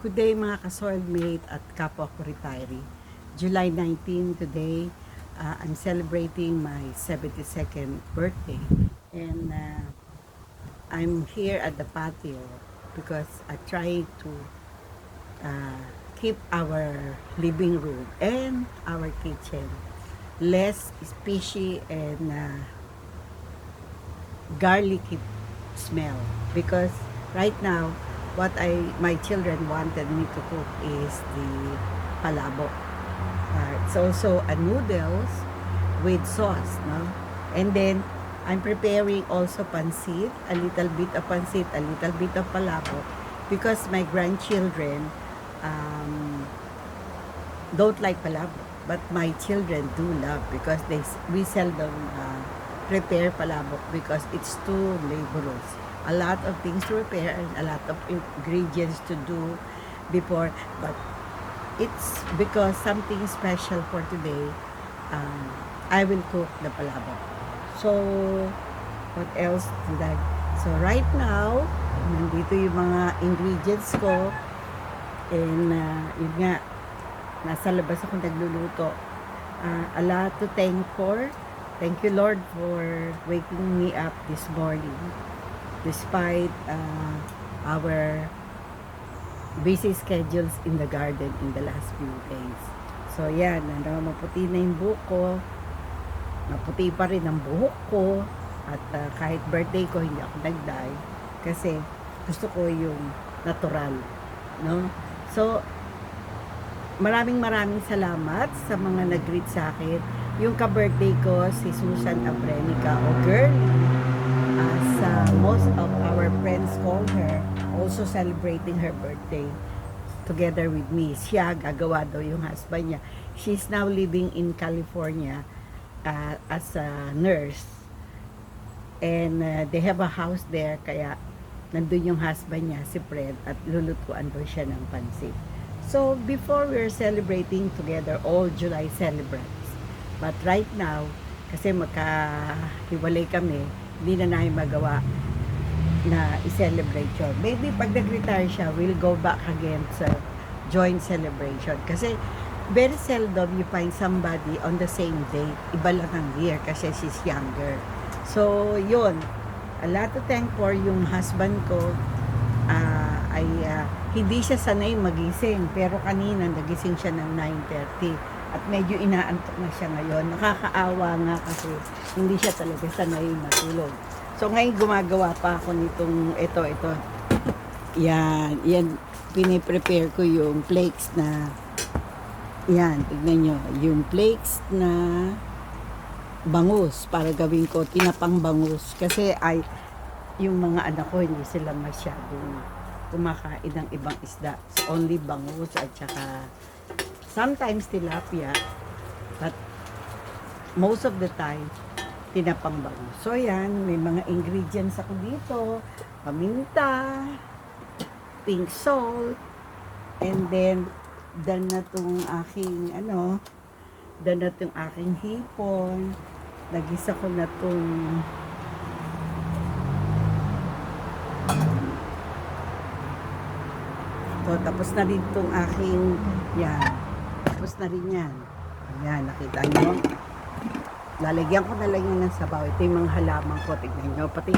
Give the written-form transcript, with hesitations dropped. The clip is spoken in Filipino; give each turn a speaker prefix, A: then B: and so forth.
A: Good day mga ka-soilmate at kapwa ko retiree. July 19 today, I'm celebrating my 72nd birthday and I'm here at the patio because I try to keep our living room and our kitchen less spishy and garlicky smell because right now what my children wanted me to cook is the palabo. It's also a noodles with sauce, no? And then I'm preparing also pancit, a little bit of pancit, a little bit of palabo because my grandchildren don't like palabo, but my children do love because we seldom prepare palabok because it's too laborious. A lot of things to prepare and a lot of ingredients to do before, but it's because something special for today. I will cook the palabok. So what else did I? So right now, nandito yung mga ingredients ko and yun nga, nasa labas ako nagluluto. A lot to thank for. Thank you, Lord, for waking me up this morning despite our busy schedules in the garden in the last few days. So yan, maputi na yung buhok ko, maputi pa rin ang buhok ko, at kahit birthday ko hindi ako nag-dye kasi gusto ko yung natural, no? So maraming salamat sa mga nag-greet sa akin. Yung ka-birthday ko si Susan Abrenica o Girlie, as most of our friends call her, also celebrating her birthday together with me. Siya, gagawa daw yung husband niya. She's now living in California as a nurse. And they have a house there, kaya nandun yung husband niya, si Fred, at lulutuan daw siya ng pansit. So, before we're celebrating together, all July celebrants. But right now, kasi magkahiwalay kami, hindi na namin magawa na i-celebrate yun. Maybe pag nag-retire siya, we'll go back again sa joint celebration. Kasi very seldom you find somebody on the same date. Iba lang ang year kasi she's younger. So, yun. A lot to thank for yung husband ko. Hindi siya sanay magising. Pero kanina, nagising siya ng 9:30. At medyo inaantok na siya ngayon. Nakakaawa nga kasi hindi siya talaga sanay matulog. So ngayon gumagawa pa ako nitong ito. Yan, piniprepare ko yung flakes na, yan, tignan nyo, yung flakes na bangus para gawin ko tinapang bangus. Kasi yung mga anak ko hindi sila masyadong kumakain ng ibang isda. So, only bangus at saka sometimes tilapia, but most of the time, tinapang bangus. So yan, may mga ingredients ako dito. Paminta, pink salt, and then, dan na tong aking, dan na tong aking hipon. Nagisa ko na tong tapos na rin tong aking, yan. Tapos na rin yan. Ayan, nakita nyo. Lalagyan ko na lang yan ng sabaw. Ito yung mga halaman ko. Tignan nyo. Pati